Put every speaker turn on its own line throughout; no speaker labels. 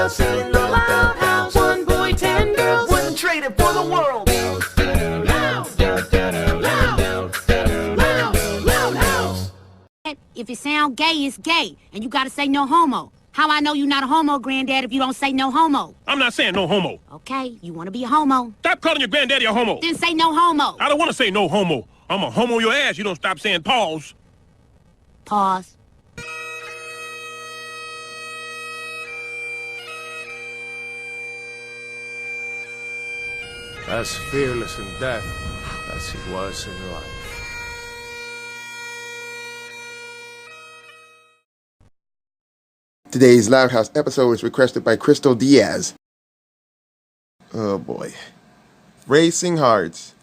house, in the loud house. One boy, 10 girls, wouldn't trade it for the world. Loud house.
If it sound gay, it's gay, and you gotta say no homo. How I know you not a homo, granddad, if you don't say no homo?
I'm not saying no homo.
Okay, you wanna be a homo?
Stop calling your granddaddy a homo.
Then say no homo.
I don't want to say no homo. I'm a homo your ass. You don't stop saying pause.
Pause.
As fearless in death as he was in life.
Today's Loud House episode is requested by Crystal Diaz. Oh boy. Racing Hearts.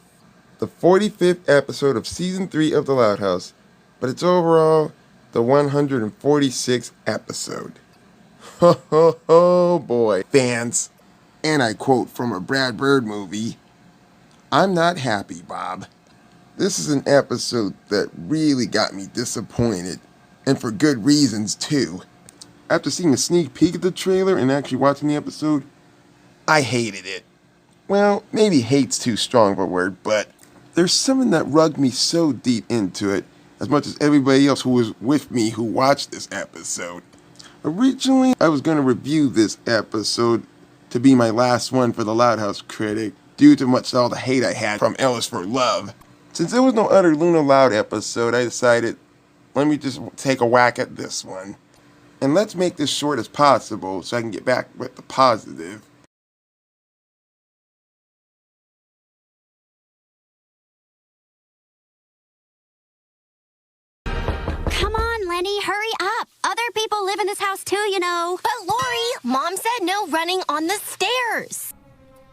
The 45th episode of Season 3 of The Loud House, but it's overall the 146th episode. Ho ho ho boy. Fans. And I quote from a Brad Bird movie, "I'm not happy, Bob." This is an episode that really got me disappointed, and for good reasons too. After seeing a sneak peek at the trailer and actually watching the episode, I hated it. Well, maybe hate's too strong of a word, but there's something that rugged me so deep into it, as much as everybody else who was with me who watched this episode. Originally, I was going to review this episode to be my last one for the Loud House Critic, due to much all the hate I had from Ellis for Love. Since there was no other Luna Loud episode, I decided, let me just take a whack at this one. And let's make this short as possible so I can get back with the positive.
Come on, Lenny, hurry up. Other people live in this house too, you know. But Lori, Mom said no running on the stairs.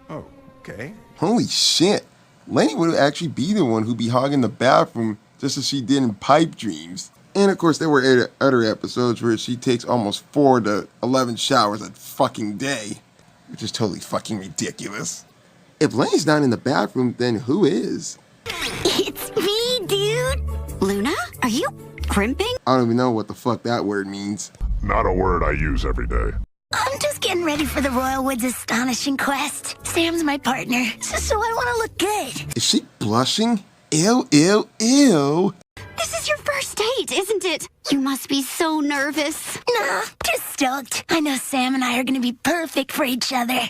Oh, okay.
Holy shit. Lenny would actually be the one who'd be hogging the bathroom just as she did in Pipe Dreams. And of course, there were other episodes where she takes almost 4 to 11 showers a fucking day, which is totally fucking ridiculous. If Lenny's not in the bathroom, then who is?
It's me, dude. Luna, are you crimping?
I don't even know what the fuck that word means.
Not a word I use every day.
I'm just getting ready for the Royal Woods Astonishing Quest. Sam's my partner, so I want to look good.
Is she blushing? Ew, ew, ew.
This is your first date, isn't it? You must be so nervous.
Nah, just stoked. I know Sam and I are gonna be perfect for each other.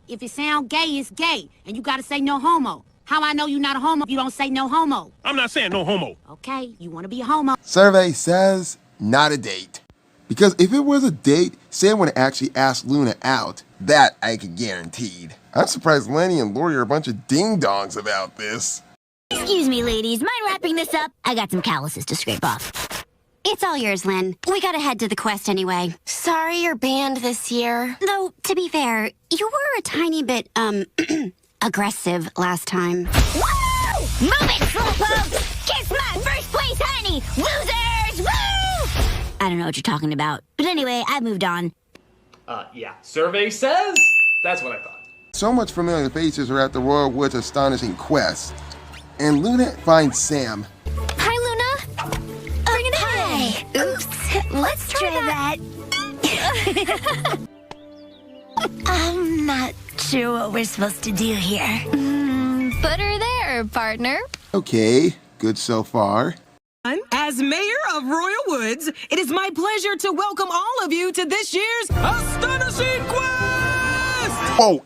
If it sound gay, it's gay, and you gotta say no homo. How I know you not a homo if you don't say no homo?
I'm not saying no homo.
Okay, you wanna be a homo?
Survey says not a date. Because if it was a date, Sam would actually ask Luna out. That I could guaranteed. I'm surprised Lenny and Lori are a bunch of ding-dongs about this.
Excuse me, ladies. Mind wrapping this up? I got some calluses to scrape off.
It's all yours, Len. We gotta head to the quest anyway. Sorry you're banned this year. Though, to be fair, you were a tiny bit, aggressive last time.
Woo! Move it, slowpokes! Kiss my first place, honey! Losers! Woo! I don't know what you're talking about. But anyway, I moved on.
Yeah. Survey says? That's what I thought.
So much familiar faces are at the Royal Woods Astonishing Quest. And Luna finds Sam.
Hi, Luna.
Bring it hi. Oops. Let's try that. I'm not sure what we're supposed to do here.
Put her there, partner.
Okay, good so far.
As mayor of Royal Woods, it is my pleasure to welcome all of you to this year's Astonishing Quest!
Oh,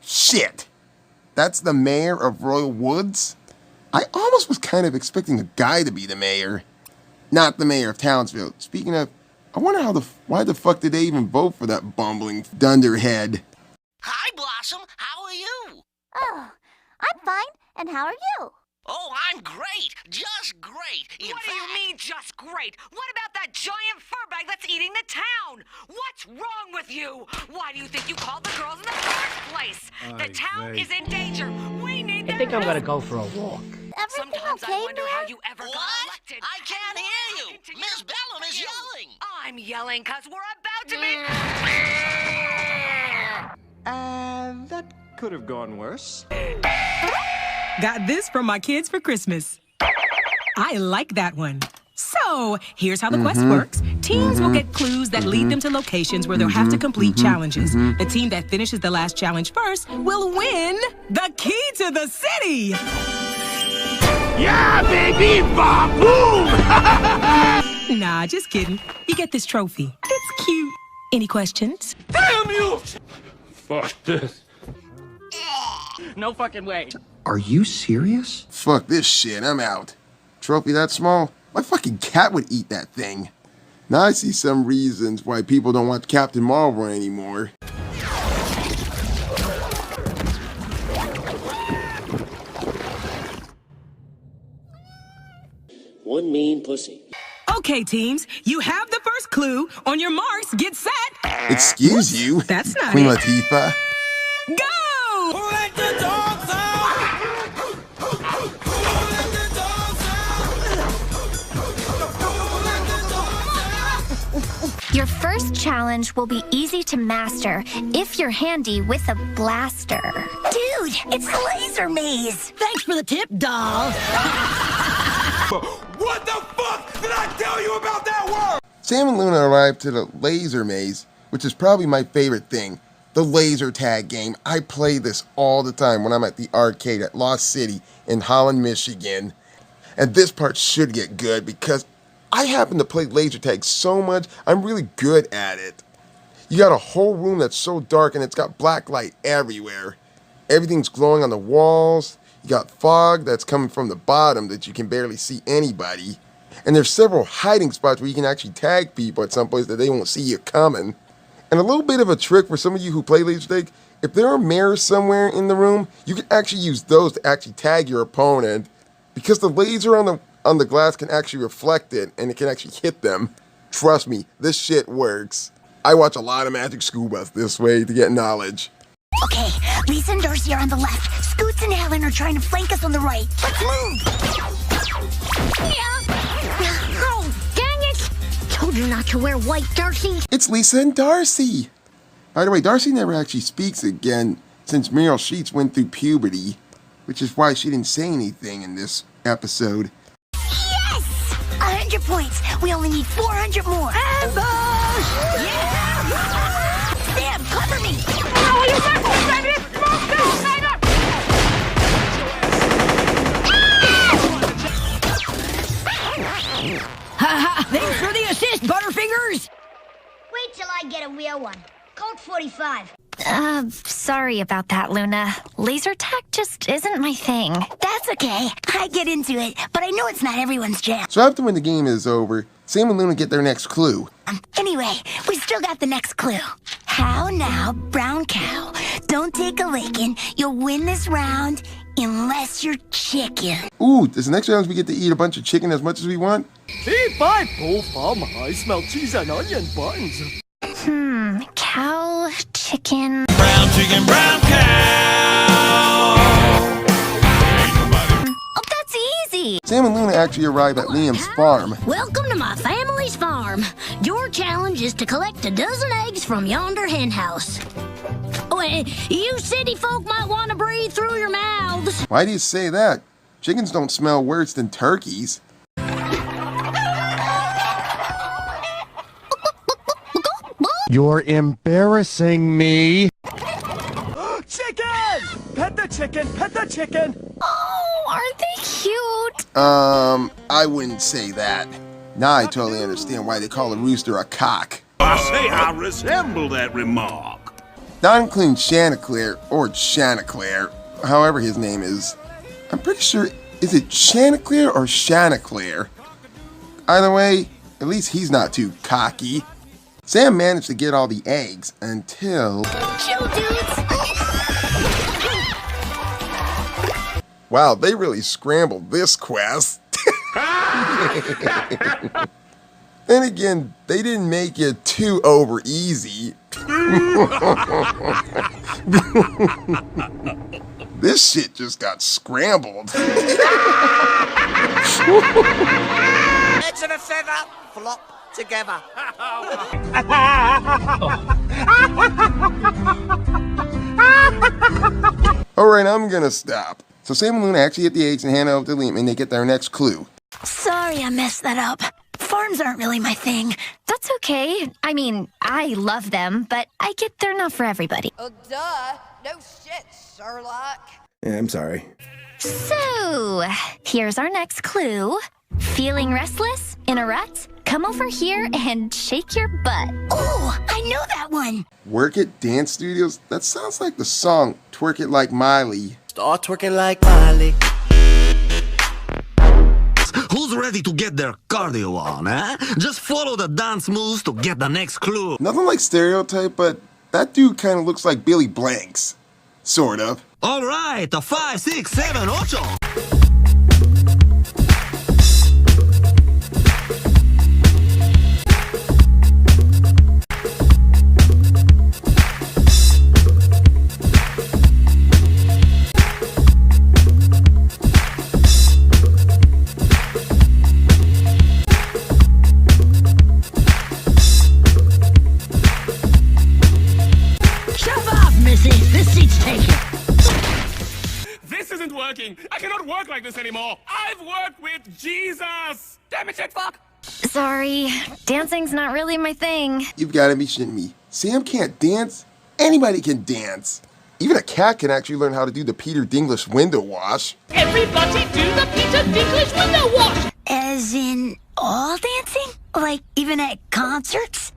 shit. That's the mayor of Royal Woods? I almost was kind of expecting a guy to be the mayor. Not the mayor of Townsville. Speaking of, I wonder why the fuck did they even vote for that bumbling dunderhead?
Hi, Blossom. How are you?
Oh, I'm fine. And how are you?
Oh, I'm great. Just great.
What do you mean, just great? What about that giant fur bag that's eating the town? What's wrong with you? Why do you think you called the girls in the first place? The town is in danger. We need
I think I'm gonna go for a walk.
Everything
Sometimes
okay,
I wonder how
Mayor?
you ever got
What?
elected.
I can't hear you. Miss Bellum is yelling.
I'm yelling because we're about to be...
That could have gone worse.
Got this from my kids for Christmas. I like that one. So, here's how the quest works. teams will get clues that lead them to locations where they'll have to complete challenges. The team that finishes the last challenge first will win the key to the city.
Yeah, baby! Ba-boom!
Nah, just kidding. You get this trophy. It's cute. Any questions?
Damn you!
Fuck this.
No fucking way.
Are you serious?
Fuck this shit, I'm out. Trophy that small? My fucking cat would eat that thing. Now I see some reasons why people don't want Captain Marvel anymore.
One mean pussy.
Okay, teams, you have the first clue. On your marks, get set.
Excuse you?
That's not
Queen
it.
Latifah?
Go!
Let the dogs out!
Your first challenge will be easy to master if you're handy with a blaster.
Dude, it's the laser maze. Thanks for the tip, doll.
What the fuck did I tell you about that word?
Sam and Luna arrived to the laser maze, which is probably my favorite thing. The laser tag game. I play this all the time when I'm at the arcade at Lost City in Holland, Michigan. And this part should get good because I happen to play laser tag so much, I'm really good at it. You got a whole room that's so dark and it's got black light everywhere. Everything's glowing on the walls. You got fog that's coming from the bottom that you can barely see anybody. And there's several hiding spots where you can actually tag people at some place that they won't see you coming. And a little bit of a trick for some of you who play laser tag, if there are mirrors somewhere in the room, you can actually use those to actually tag your opponent. Because the laser on the glass can actually reflect it and it can actually hit them. Trust me, this shit works. I watch a lot of Magic School Bus this way to get knowledge.
Okay, Lisa and Darcy are on the left. Scoots and Helen are trying to flank us on the right. Let's move! Oh, dang it! Told you not to wear white, Darcy.
It's Lisa and Darcy. By the way, Darcy never actually speaks again since Meryl Sheets went through puberty, which is why she didn't say anything in this episode.
Yes! 100 points. We only need 400 more. Ambush! Yeah! Sam, cover me!
Ha! Thanks for the assist, Butterfingers!
Wait till I get a real one. Colt 45.
Sorry about that, Luna. Laser tag just isn't my thing.
That's okay. I get into it, but I know it's not everyone's jam.
So after when the game is over, Sam and Luna get their next clue.
Anyway, we still got the next clue. How now, brown cow? Don't take a licking. You'll win this round unless you're chicken.
Ooh, this next round we get to eat a bunch of chicken as much as we want.
I smell cheese and onion buns.
Cow, chicken.
Brown chicken, brown cow.
Oh, that's easy.
Sam and Luna actually arrive at Liam's farm.
Welcome to my family's farm. Your challenge is to collect a dozen eggs from yonder hen house. Oh, you city folk might want to breathe through your mouths.
Why do you say that? Chickens don't smell worse than turkeys.
You're embarrassing me.
Chicken! Pet the chicken! Pet the chicken!
Oh, aren't they cute?
I wouldn't say that. Now I totally understand why they call a rooster a cock.
I say I resemble that remark.
Not including Chanticleer, or Chanticleer, however his name is. I'm pretty sure, is it Chanticleer or Chanticleer? Either way, at least he's not too cocky. Sam managed to get all the eggs until...
Chill, dudes!
Wow, they really scrambled this quest. Then again, they didn't make it too over easy. This shit just got scrambled.
Edge of a feather, flop together.
Alright, I'm gonna stop. So Sam and Luna actually get the eggs and hand it over to Liam and they get their next clue.
Sorry I messed that up. Farm arms aren't really my thing.
That's okay. I mean, I love them, but I get they're not for everybody.
Oh, duh. No shit, Sherlock.
Yeah, I'm sorry.
So, here's our next clue. Feeling restless? In a rut? Come over here and shake your butt.
Oh, I know that one.
Work It Dance Studios? That sounds like the song Twerk It Like Miley.
Start twerking like Miley.
Who's ready to get their cardio on, eh? Just follow the dance moves to get the next clue.
Nothing like stereotype, but that dude kind of looks like Billy Blanks. Sort of.
All right, a 5, 6, 7, 8.
This isn't working. I cannot work like this anymore. I've worked with Jesus. Damn it, shit, fuck.
Sorry, dancing's not really my thing.
You've got to be shitting me. Sam can't dance? Anybody can dance. Even a cat can actually learn how to do the Peter Dinklage window wash.
Everybody do the Peter Dinklage window wash!
As in all dancing? Like even at concerts?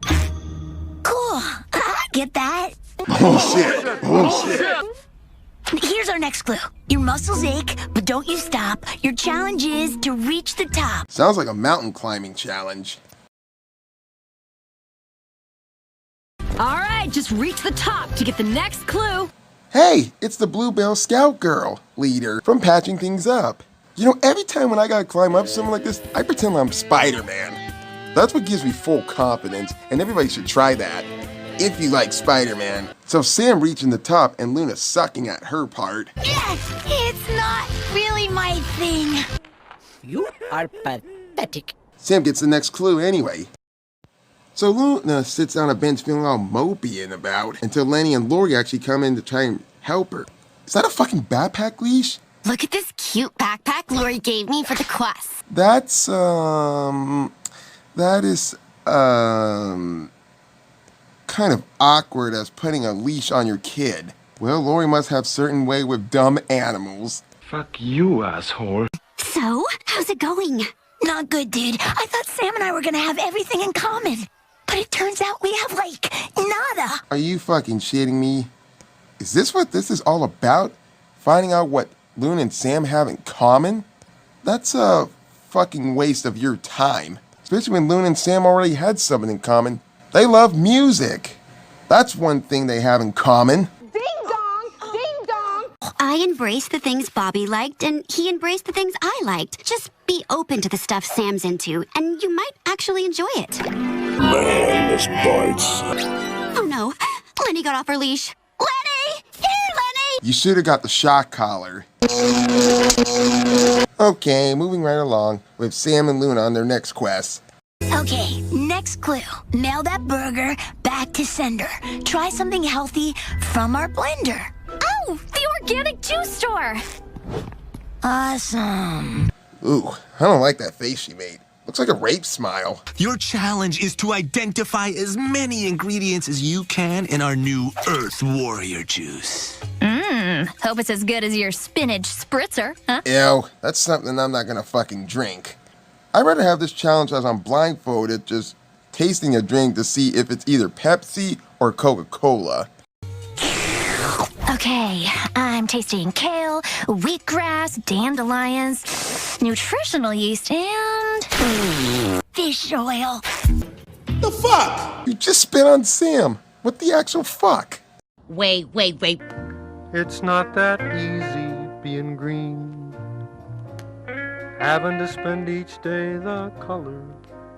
Cool. I get that.
Oh shit. Oh shit.
Here's our next clue. Your muscles ache, but don't you stop. Your challenge is to reach the top.
Sounds like a mountain climbing challenge.
All right, just reach the top to get the next clue.
Hey, it's the Bluebell Scout Girl leader from Patching Things Up. You know, every time when I gotta climb up something like this, I pretend I'm Spider-Man. That's what gives me full confidence, and everybody should try that. If you like Spider-Man. So Sam reaching the top and Luna sucking at her part.
It's not really my thing.
You are pathetic.
Sam gets the next clue anyway. So Luna sits on a bench feeling all mopey and about until Lenny and Lori actually come in to try and help her. Is that a fucking backpack leash?
Look at this cute backpack Lori gave me for the quest.
That is kind of awkward as putting a leash on your kid. Well, Lori must have certain way with dumb animals.
Fuck you, asshole.
So, how's it going?
Not good, dude. I thought Sam and I were gonna have everything in common. But it turns out we have, like, nada.
Are you fucking shitting me? Is this what this is all about? Finding out what Luna and Sam have in common? That's a fucking waste of your time. Especially when Luna and Sam already had something in common. They love music. That's one thing they have in common.
Ding dong! Ding dong!
I embraced the things Bobby liked, and he embraced the things I liked. Just be open to the stuff Sam's into, and you might actually enjoy it.
Man, this bites.
Oh no, Lenny got off her leash. Lenny! Here, Lenny!
You should have got the shock collar. Okay, moving right along with Sam and Luna on their next quest.
Okay, next clue. Mail that burger back to sender. Try something healthy from our blender.
Oh, the organic juice store.
Awesome.
Ooh, I don't like that face she made. Looks like a rape smile.
Your challenge is to identify as many ingredients as you can in our new Earth Warrior juice.
Hope it's as good as your spinach spritzer, huh?
Ew, that's something I'm not gonna fucking drink. I'd rather have this challenge as I'm blindfolded, just tasting a drink to see if it's either Pepsi or Coca-Cola.
Okay, I'm tasting kale, wheatgrass, dandelions, nutritional yeast, and
fish oil.
The fuck? You just spit on Sam. What the actual fuck?
Wait.
It's not that easy being green. Having to spend each day the color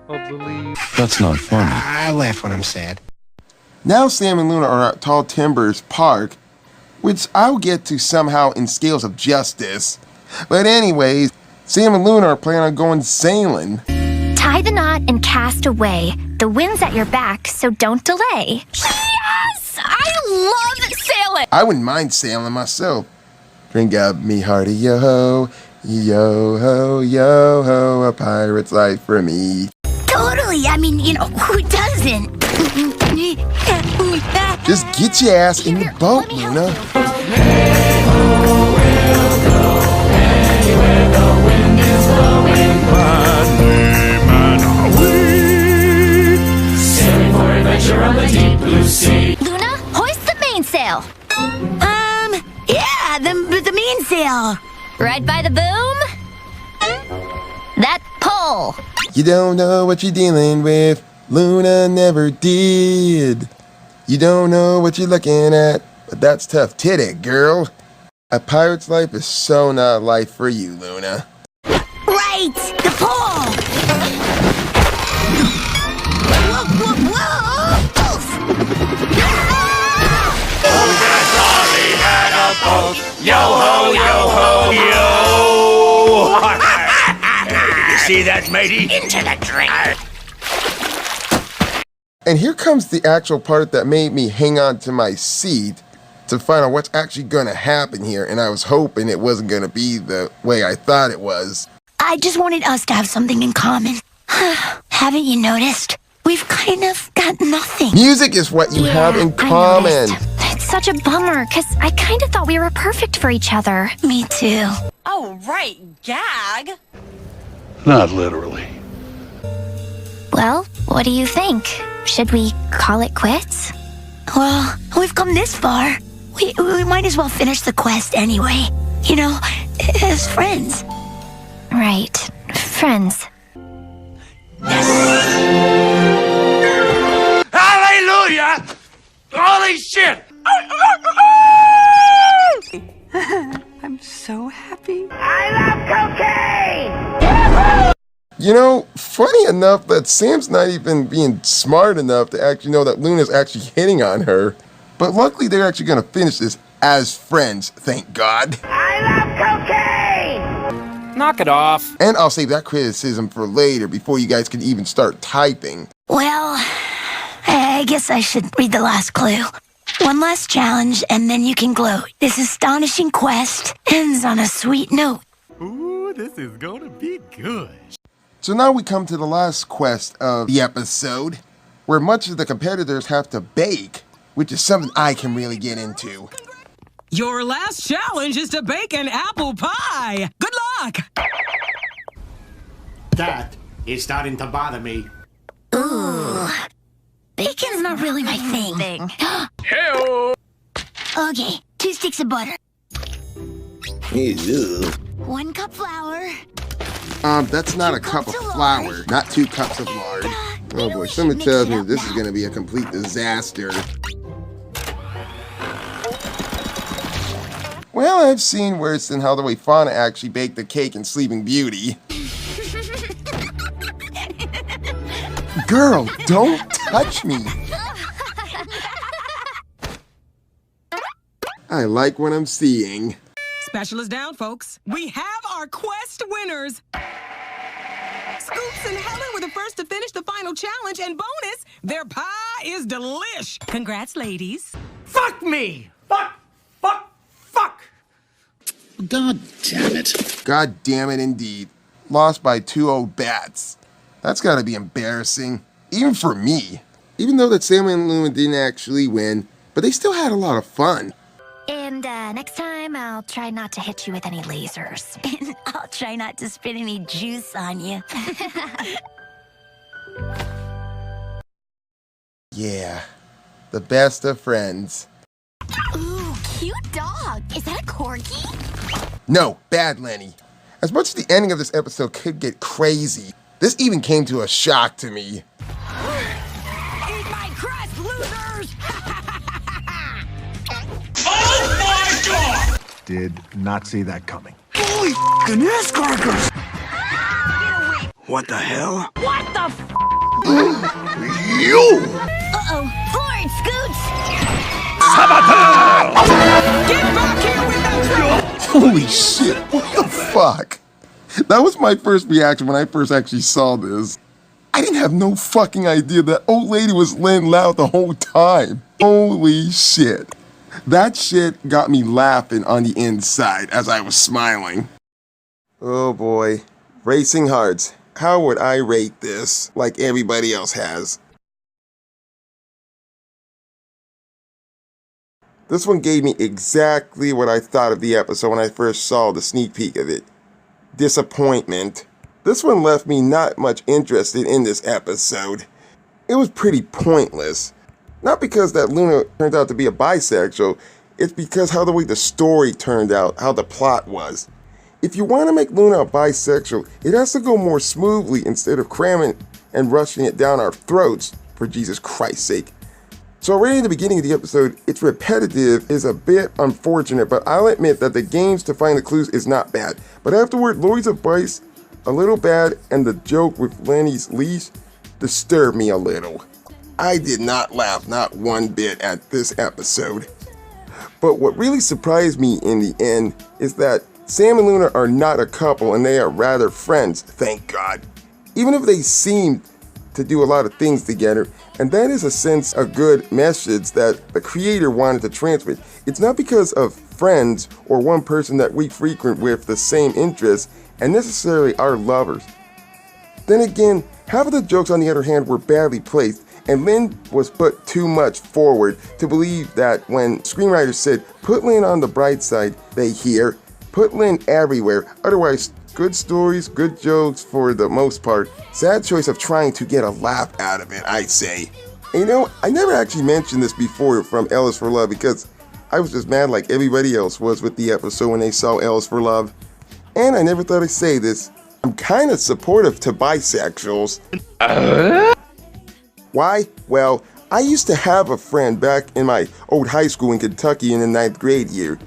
of the leaves.
That's not funny. I laugh when I'm sad.
Now Sam and Luna are at Tall Timbers Park, which I'll get to somehow in scales of justice. But anyways, Sam and Luna are planning on going sailing.
tie the knot and cast away. The wind's at your back, so don't delay. Yes! I love sailing!
I wouldn't mind sailing myself. Drink up me hearty yo-ho, yo-ho, yo-ho, a pirate's life for me.
Totally! Really, I mean, who doesn't?
Just get your ass in the boat, Luna.
Luna, hoist the mainsail.
Yeah, the mainsail.
Right by the boom. That pole.
You don't know what you're dealing with. Luna never did. You don't know what you're looking at, but that's tough titty, girl. A pirate's life is so not life for you, Luna.
Right, the pole. Whoa,
Yo ho, yo ho, yo! You see that, matey? Into the drink.
And here comes the actual part that made me hang on to my seat to find out what's actually gonna happen here, and I was hoping it wasn't gonna be the way I thought it was.
I just wanted us to have something in common. Haven't you noticed? We've kind of got nothing.
Music is what you have in common.
It's such a bummer, because I kind of thought we were perfect for each other.
Me too.
Oh, right. Gag.
Not literally.
Well, what do you think? Should we call it quits?
Well, we've come this far. We might as well finish the quest anyway. As friends.
Right. Friends.
Hallelujah! Holy shit!
I'm so happy.
Funny enough that Sam's not even being smart enough to actually know that Luna's actually hitting on her. But luckily they're actually going to finish this as friends, thank God.
Knock it off.
And I'll save that criticism for later before you guys can even start typing.
Well, I guess I should read the last clue. One last challenge, and then you can gloat. This astonishing quest ends on a sweet note.
Ooh, this is gonna be good.
So now we come to the last quest of the episode, where much of the competitors have to bake, which is something I can really get into.
Your last challenge is to bake an apple pie. Good luck.
That is starting to bother me.
Ooh. Bacon's not really my thing.
Hey-o.
Okay, 2 sticks of butter.
Ew.
1 cup flour.
That's not a cup of flour, not 2 cups of lard. Oh boy, someone tells me this is gonna be a complete disaster. Well, I've seen worse than how the way Fauna actually baked the cake in Sleeping Beauty. Girl, don't touch me. I like what I'm seeing.
Special is down, folks. We have our quest winners. Scoops and Helen were the first to finish the final challenge, and bonus, their pie is delish. Congrats, ladies.
Fuck me! Fuck!
God damn it.
God damn it indeed. Lost by 2 old bats. That's gotta be embarrassing. Even for me. Even though that Sam and Luna didn't actually win, but they still had a lot of fun.
And next time, I'll try not to hit you with any lasers.
And I'll try not to spit any juice on you.
Yeah, the best of friends.
Ooh, cute dog. Is that a corgi?
No, bad Lenny. As much as the ending of this episode could get crazy, this even came to a shock to me.
Eat my crust, losers!
Oh my god!
Did not see that coming.
Holy f***ing ass crackers! What the hell?
What the f***?
You!
Uh-oh, Florence Scoots!
Get back here with that...
Holy shit, what the fuck? That was my first reaction when I first actually saw this. I didn't have no fucking idea that old lady was laying loud the whole time. Holy shit. That shit got me laughing on the inside as I was smiling. Oh boy. Racing Hearts. how would I rate this like everybody else has? This one gave me exactly what I thought of the episode when I first saw the sneak peek of it. Disappointment. This one left me not much interested in this episode. It was pretty pointless. Not because that Luna turned out to be a bisexual, it's because how the way the story turned out, how the plot was. If you want to make Luna a bisexual, it has to go more smoothly instead of cramming and rushing it down our throats, for Jesus Christ's sake. So already in the beginning of the episode, it's repetitive is a bit unfortunate, but I'll admit that the games to find the clues is not bad. But afterward, Lloyd's advice, a little bad, and the joke with Lenny's leash disturbed me a little. I did not laugh not one bit at this episode. But what really surprised me in the end is that Sam and Luna are not a couple and they are rather friends, thank God. Even if they seem to do a lot of things together, and that is a sense of good message that the creator wanted to transmit. It's not because of friends or one person that we frequent with the same interests and necessarily our lovers. Then again, half of the jokes on the other hand were badly placed, and Lynn was put too much forward to believe that when screenwriters said, put Lynn on the bright side, they hear, put Lynn everywhere, otherwise good stories, good jokes for the most part. Sad choice of trying to get a laugh out of it, I'd say. And you know, I never actually mentioned this before from L is for Love because I was just mad like everybody else was with the episode when they saw L is for Love. And I never thought I'd say this. I'm kind of supportive to bisexuals. Why? Well, I used to have a friend back in my old high school in Kentucky in the 9th grade year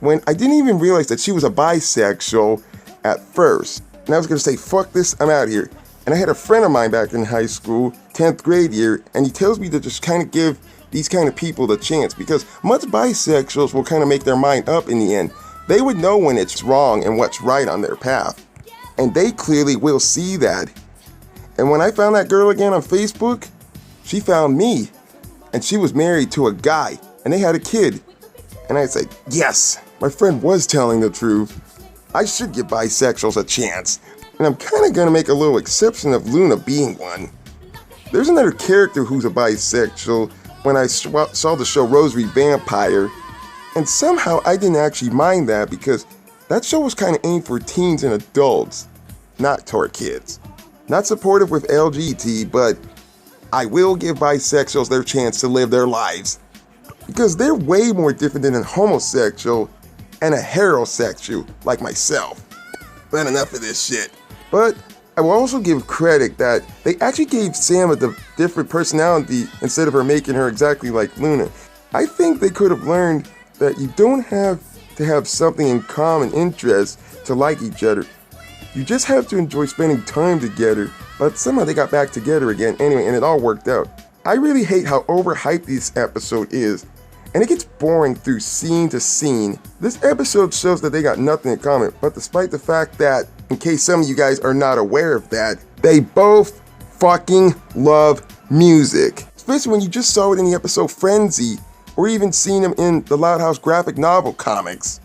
when I didn't even realize that she was a bisexual at first. And I was going to say, fuck this, I'm out of here. And I had a friend of mine back in high school, 10th grade year, and he tells me to just kind of give these kind of people the chance because most bisexuals will kind of make their mind up in the end. They would know when it's wrong and what's right on their path. And they clearly will see that. And when I found that girl again on Facebook, she found me, and she was married to a guy, and they had a kid. And I said, yes, my friend was telling the truth. I should give bisexuals a chance. And I'm kind of going to make a little exception of Luna being one. There's another character who's a bisexual when I saw the show Rosary Vampire, and somehow I didn't actually mind that because that show was kind of aimed for teens and adults, not toward kids. Not supportive with LGBT, but I will give bisexuals their chance to live their lives. Because they're way more different than a homosexual and a heterosexual like myself. But enough of this shit. But I will also give credit that they actually gave Sam a different personality instead of her making her exactly like Luna. I think they could have learned that you don't have to have something in common interest to like each other. You just have to enjoy spending time together. But somehow they got back together again anyway, and it all worked out. I really hate how overhyped this episode is, and it gets boring through scene to scene. This episode shows that they got nothing in common, but despite the fact that, in case some of you guys are not aware of that, they both fucking love music. Especially when you just saw it in the episode Frenzy, or even seen them in the Loud House graphic novel comics.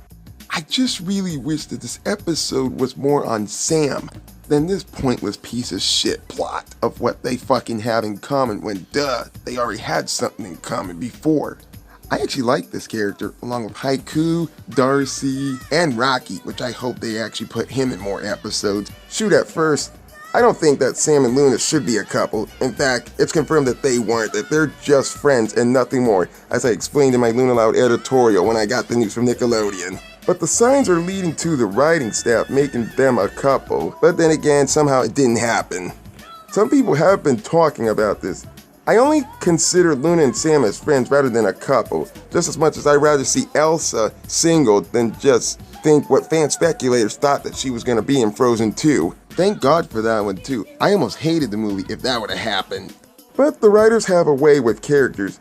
I just really wish that this episode was more on Sam than this pointless piece of shit plot of what they fucking have in common when, duh, they already had something in common before. I actually like this character, along with Haiku, Darcy, and Rocky, which I hope they actually put him in more episodes. Shoot, at first, I don't think that Sam and Luna should be a couple. In fact, it's confirmed that they weren't, that they're just friends and nothing more, as I explained in my Luna Loud editorial when I got the news from Nickelodeon. But the signs are leading to the writing staff making them a couple, but then again, somehow it didn't happen. Some people have been talking about this. I only consider Luna and Sam as friends rather than a couple, just as much as I'd rather see Elsa single than just think what fan speculators thought that she was going to be in Frozen 2. Thank God for that one too. I almost hated the movie if that would have happened. But the writers have a way with characters.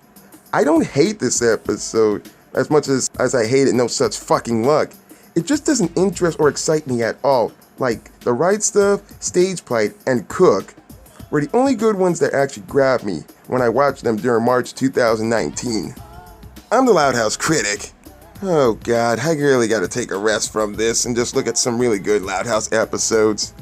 I don't hate this episode as much as I hated No Such Fucking Luck. It just doesn't interest or excite me at all. Like The Right Stuff, Stage Plight, and Cook were the only good ones that actually grabbed me when I watched them during March 2019. I'm the Loud House Critic. Oh God, I really gotta take a rest from this and just look at some really good Loud House episodes.